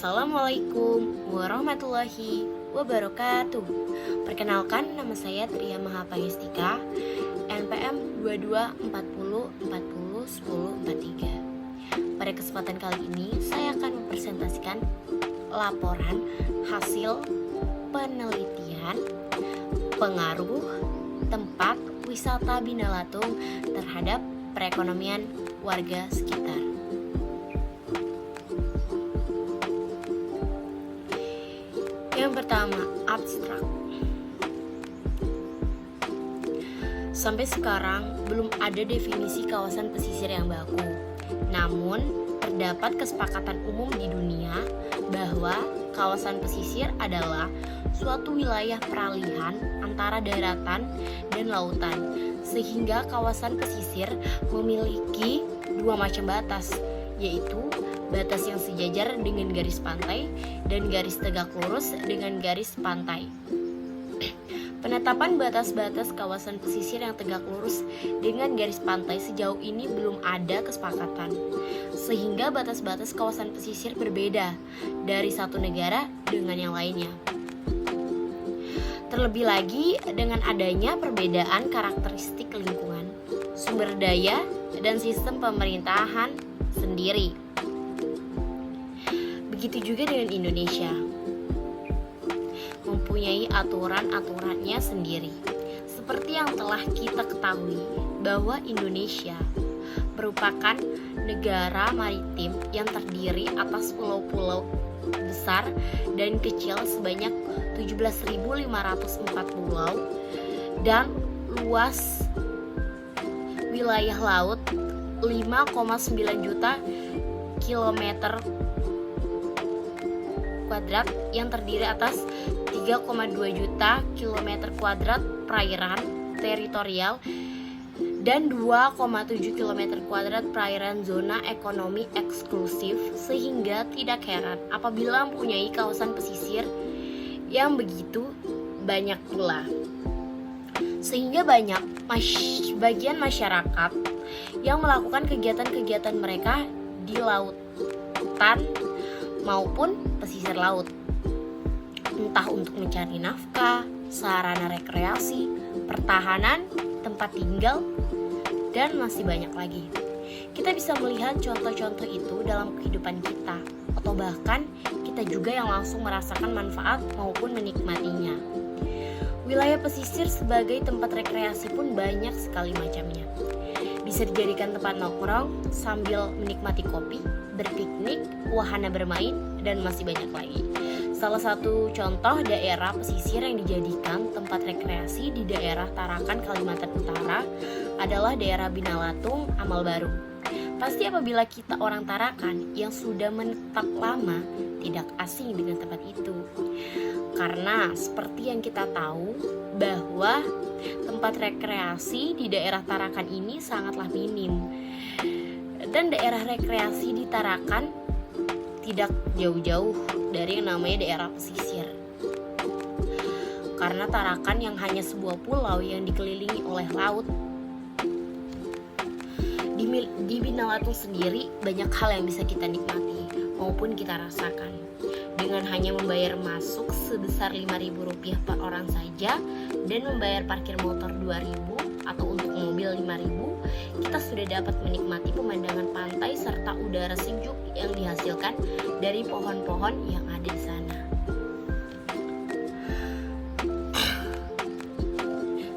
Assalamualaikum warahmatullahi wabarakatuh. Perkenalkan, nama saya Tria Mahapahistika, NPM 2240401043. Pada kesempatan kali ini saya akan mempresentasikan laporan hasil penelitian pengaruh tempat wisata Binalatung terhadap perekonomian warga sekitar. Yang pertama, abstrak. Sampai sekarang belum ada definisi kawasan pesisir yang baku. Namun, terdapat kesepakatan umum di dunia bahwa kawasan pesisir adalah suatu wilayah peralihan antara daratan dan lautan, sehingga kawasan pesisir memiliki dua macam batas, yaitu batas yang sejajar dengan garis pantai dan garis tegak lurus dengan garis pantai. Penetapan batas-batas kawasan pesisir yang tegak lurus dengan garis pantai sejauh ini belum ada kesepakatan, sehingga batas-batas kawasan pesisir berbeda dari satu negara dengan yang lainnya. Terlebih lagi dengan adanya perbedaan karakteristik lingkungan, sumber daya, dan sistem pemerintahan sendiri. Begitu juga dengan Indonesia, mempunyai aturan-aturannya sendiri. Seperti yang telah kita ketahui bahwa Indonesia merupakan negara maritim yang terdiri atas pulau-pulau besar dan kecil sebanyak 17.504 pulau dan luas wilayah laut 5,9 juta kilometer kuadrat yang terdiri atas 3,2 juta kilometer kuadrat perairan teritorial dan 2,7 kilometer kuadrat perairan zona ekonomi eksklusif, sehingga tidak heran apabila mempunyai kawasan pesisir yang begitu banyak pula. Sehingga banyak bagian masyarakat yang melakukan kegiatan-kegiatan mereka di lautan maupun pesisir laut, entah untuk mencari nafkah, sarana rekreasi, pertahanan, tempat tinggal, dan masih banyak lagi. Kita bisa melihat contoh-contoh itu dalam kehidupan kita, atau bahkan kita juga yang langsung merasakan manfaat maupun menikmatinya. Wilayah pesisir sebagai tempat rekreasi pun banyak sekali macamnya. Bisa dijadikan tempat nongkrong sambil menikmati kopi, berpiknik, wahana bermain, dan masih banyak lagi. Salah satu contoh daerah pesisir yang dijadikan tempat rekreasi di daerah Tarakan, Kalimantan Utara adalah daerah Binalatung, Amal Baru. Pasti apabila kita orang Tarakan yang sudah menetap lama tidak asing dengan tempat itu. Karena seperti yang kita tahu bahwa tempat rekreasi di daerah Tarakan ini sangatlah minim. Dan daerah rekreasi di Tarakan tidak jauh-jauh dari yang namanya daerah pesisir. Karena Tarakan yang hanya sebuah pulau yang dikelilingi oleh laut. Di Binalatung sendiri banyak hal yang bisa kita nikmati maupun kita rasakan. Dengan hanya membayar masuk sebesar Rp5.000 per orang saja dan membayar parkir motor Rp2.000 atau untuk mobil Rp5.000, kita sudah dapat menikmati pemandangan pantai serta udara sejuk yang dihasilkan dari pohon-pohon yang ada di sana.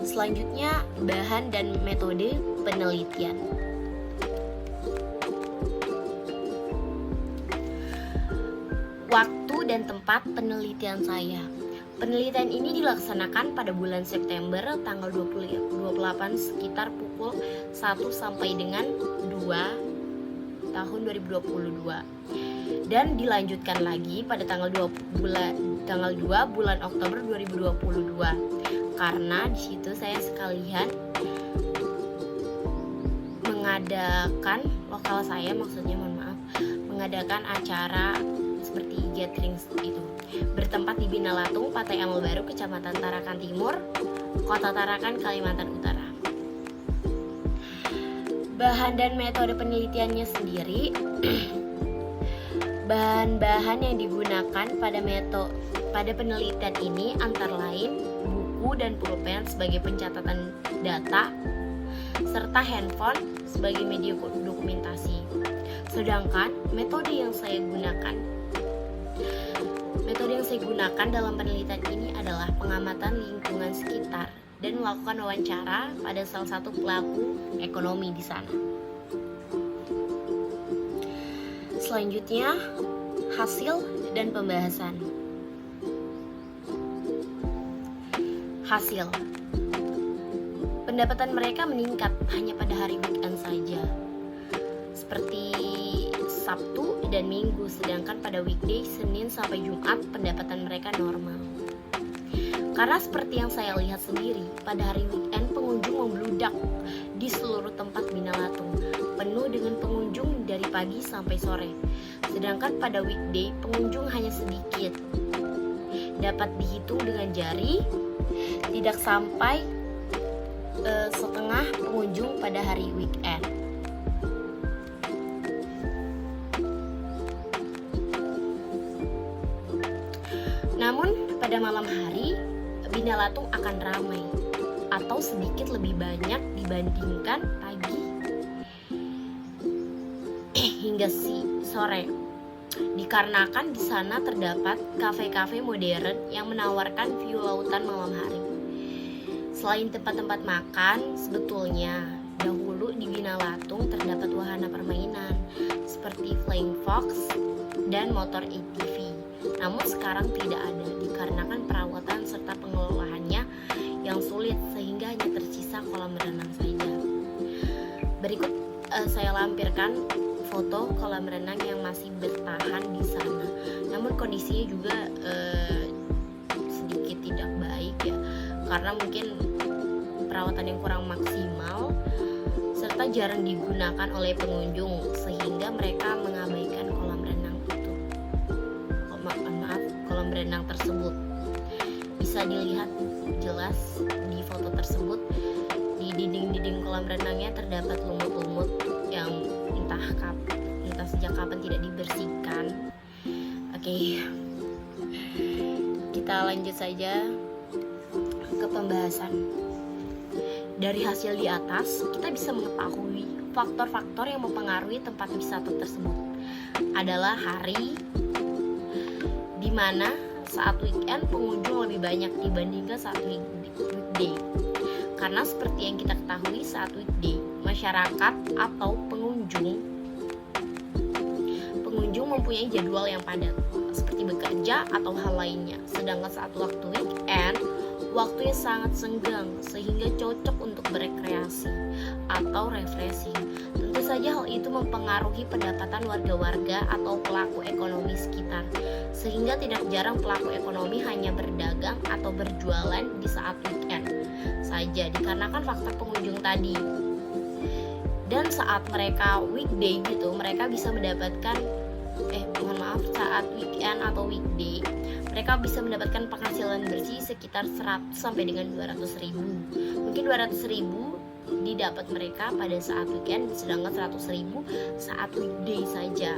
Selanjutnya, bahan dan metode penelitian. Waktu dan tempat penelitian saya. Penelitian ini dilaksanakan pada bulan September tanggal 28 sekitar pukul 1 sampai dengan 2 tahun 2022. Dan dilanjutkan lagi pada tanggal 2 bulan Oktober 2022. Karena di situ saya sekalian mengadakan mengadakan acara seperti gathering itu, bertempat di Binalatung, Pantai Amal Baru, Kecamatan Tarakan Timur, Kota Tarakan, Kalimantan Utara. Bahan dan metode penelitiannya sendiri Bahan-bahan yang digunakan pada penelitian ini antara lain buku dan pulpen sebagai pencatatan data, serta handphone sebagai media dokumentasi. Sedangkan metode yang saya gunakan dalam penelitian ini adalah pengamatan lingkungan sekitar dan melakukan wawancara pada salah satu pelaku ekonomi di sana. Selanjutnya, hasil dan pembahasan. Hasil. Pendapatan mereka meningkat hanya pada hari weekend saja, seperti Sabtu dan Minggu, sedangkan pada weekday Senin sampai Jumat pendapatan mereka normal. Karena seperti yang saya lihat sendiri, pada hari weekend pengunjung membludak di seluruh tempat Bina Latung, penuh dengan pengunjung dari pagi sampai sore. Sedangkan pada weekday pengunjung hanya sedikit, dapat dihitung dengan jari, tidak sampai setengah pengunjung pada hari weekend. Namun pada malam hari Bina Latung akan ramai atau sedikit lebih banyak dibandingkan pagi hingga sore, dikarenakan di sana terdapat kafe-kafe modern yang menawarkan view lautan malam hari. Selain tempat-tempat makan, sebetulnya dahulu di Bina Latung terdapat wahana permainan seperti Flying Fox dan motor ATV. Namun sekarang tidak ada dikarenakan perawatan serta pengelolaannya yang sulit, sehingga hanya tersisa kolam renang saja. Berikut saya lampirkan foto kolam renang yang masih bertahan di sana. Namun kondisinya juga sedikit tidak baik ya, karena mungkin perawatan yang kurang maksimal serta jarang digunakan oleh pengunjung, sehingga mereka mengabaikan kolam renang tersebut. Bisa dilihat jelas di foto tersebut, di dinding-dinding kolam renangnya terdapat lumut-lumut yang entah sejak kapan tidak dibersihkan. Oke, kita lanjut saja ke pembahasan. Dari hasil di atas, kita bisa mengetahui faktor-faktor yang mempengaruhi tempat wisata tersebut adalah hari di mana saat weekend pengunjung lebih banyak dibandingkan saat weekday. Karena seperti yang kita ketahui, saat weekday masyarakat atau pengunjung mempunyai jadwal yang padat seperti bekerja atau hal lainnya. Sedangkan saat waktu weekend waktunya sangat senggang sehingga cocok untuk berekreasi atau refreshing. Tentu saja hal itu mempengaruhi pendapatan warga-warga atau pelaku ekonomi sekitar, sehingga tidak jarang pelaku ekonomi hanya berdagang atau berjualan di saat weekend saja dikarenakan faktor pengunjung tadi. Dan saat mereka weekday gitu, mereka bisa mendapatkan saat weekend atau weekday mereka bisa mendapatkan penghasilan bersih sekitar 100 sampai dengan 200 ribu. Mungkin 200 ribu didapat mereka pada saat weekend, sedangkan 100 ribu saat weekday saja.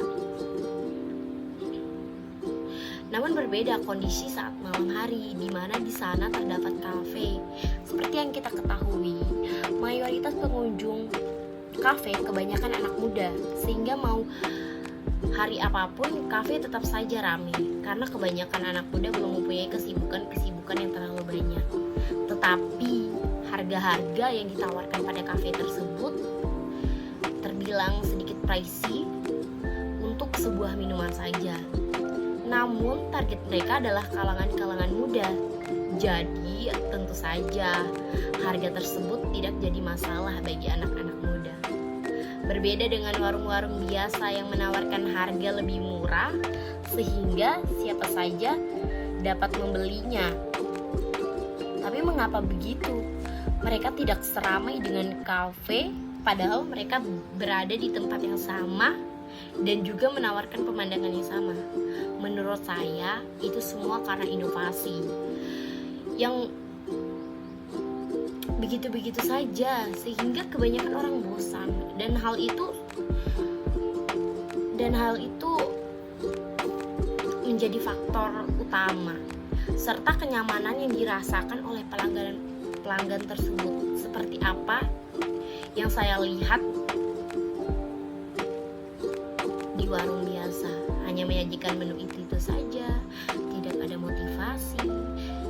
Namun berbeda kondisi saat malam hari, di mana di sana terdapat kafe. Seperti yang kita ketahui, mayoritas pengunjung kafe kebanyakan anak muda, sehingga mau hari apapun kafe tetap saja ramai karena kebanyakan anak muda belum mempunyai kesibukan yang terlalu banyak. Tetapi harga-harga yang ditawarkan pada kafe tersebut terbilang sedikit pricey untuk sebuah minuman saja. Namun target mereka adalah kalangan-kalangan muda. Jadi tentu saja harga tersebut tidak jadi masalah bagi anak-anak muda. Berbeda dengan warung-warung biasa yang menawarkan harga lebih murah sehingga siapa saja dapat membelinya. Tapi mengapa begitu? Mereka tidak seramai dengan kafe, padahal mereka berada di tempat yang sama dan juga menawarkan pemandangan yang sama. Menurut saya itu semua karena inovasi yang begitu-begitu saja sehingga kebanyakan orang bosan, dan hal itu menjadi faktor utama, serta kenyamanan yang dirasakan oleh pelanggan tersebut. Seperti apa yang saya lihat di warung biasa, hanya menyajikan menu itu saja, tidak ada motivasi,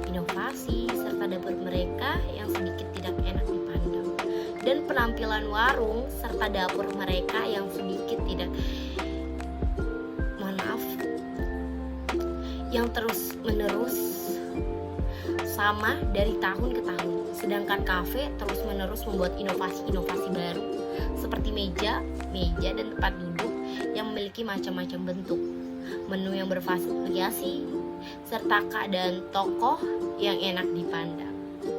inovasi, serta dapur mereka yang sedikit tidak enak dipandang, dan penampilan warung serta dapur mereka yang sedikit tidak, yang terus menerus sama dari tahun ke tahun. Sedangkan kafe terus menerus membuat inovasi-inovasi baru seperti meja dan tempat duduk yang memiliki macam-macam bentuk, menu yang bervariasi, serta keadaan tokoh yang enak dipandang.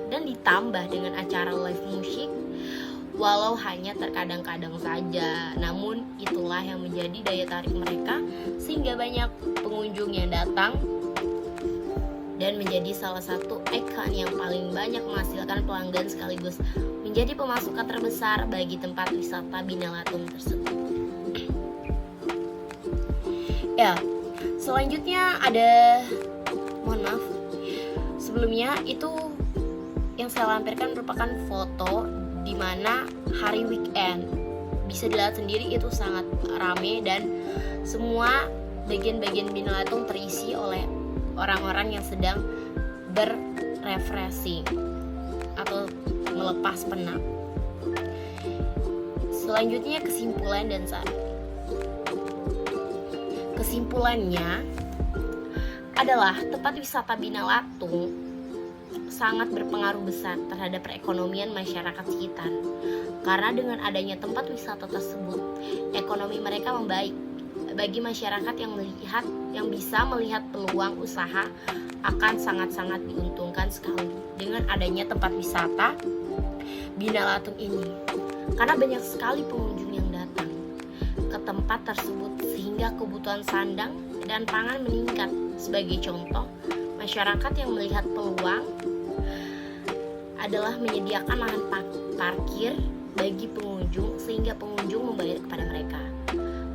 Dan ditambah dengan acara live musik, walau hanya terkadang-kadang saja, namun itulah yang menjadi daya tarik mereka sehingga banyak pengunjung yang datang dan menjadi salah satu ikon yang paling banyak menghasilkan pelanggan sekaligus menjadi pemasukan terbesar bagi tempat wisata Bina Latung tersebut. Ya, selanjutnya ada, mohon maaf, sebelumnya itu yang saya lampirkan merupakan foto di mana hari weekend. Bisa dilihat sendiri itu sangat ramai dan semua bagian-bagian Bina Latung terisi oleh orang-orang yang sedang berrefreshing atau melepas penat. Selanjutnya kesimpulan dan saran. Kesimpulannya adalah tempat wisata Bina Latung sangat berpengaruh besar terhadap perekonomian masyarakat sekitar. Karena dengan adanya tempat wisata tersebut, ekonomi mereka membaik. Bagi masyarakat yang bisa melihat peluang usaha akan sangat-sangat diuntungkan sekali dengan adanya tempat wisata Bina Latung ini. Karena banyak sekali pengunjung yang datang ke tempat tersebut sehingga kebutuhan sandang dan pangan meningkat. Sebagai contoh, masyarakat yang melihat peluang adalah menyediakan lahan parkir bagi pengunjung sehingga pengunjung membayar kepada mereka.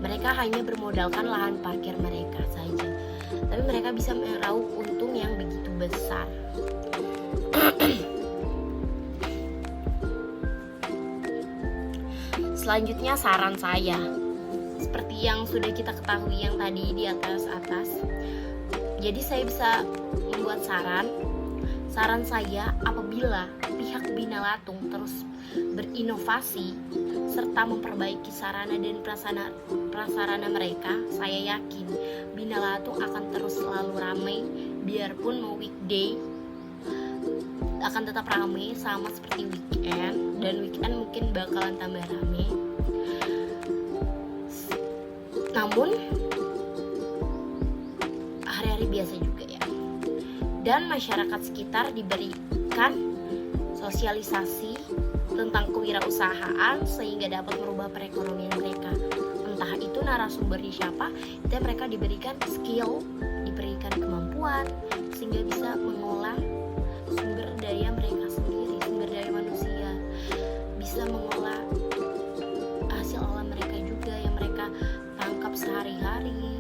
Mereka hanya bermodalkan lahan parkir mereka saja, tapi mereka bisa meraup untung yang begitu besar. Selanjutnya saran saya, seperti yang sudah kita ketahui yang tadi di atas. Jadi saya bisa membuat saran saya apabila pihak Bina Latung terus berinovasi serta memperbaiki sarana dan prasarana mereka, saya yakin Bina Latung akan terus selalu ramai. Biarpun mau weekday akan tetap ramai sama seperti weekend, dan weekend mungkin bakalan tambah ramai. Namun hari-hari biasa juga ya. Dan masyarakat sekitar diberikan sosialisasi tentang kewirausahaan sehingga dapat merubah perekonomian mereka. Entah itu narasumbernya siapa, dan mereka diberikan skill, diberikan kemampuan sehingga bisa mengolah sumber daya mereka sendiri, sumber daya manusia, bisa mengolah hasil alam mereka juga yang mereka tangkap sehari-hari,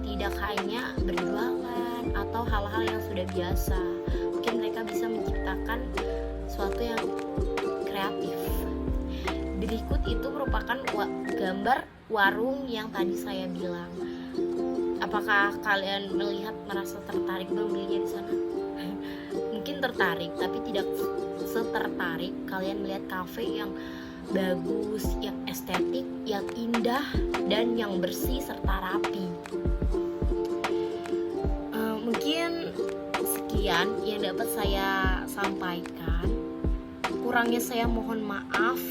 tidak hanya berjualan atau hal-hal yang sudah biasa. Mungkin mereka bisa menciptakan sesuatu yang kreatif. Berikut itu merupakan gambar warung yang tadi saya bilang. Apakah kalian melihat merasa tertarik membelinya di sana? Mungkin tertarik, tapi tidak setertarik kalian melihat kafe yang bagus, yang estetik, yang indah, dan yang bersih serta rapi. Mungkin sekian yang dapat saya sampaikan. Kurangnya saya mohon maaf.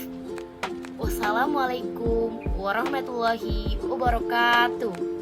Wassalamualaikum warahmatullahi wabarakatuh.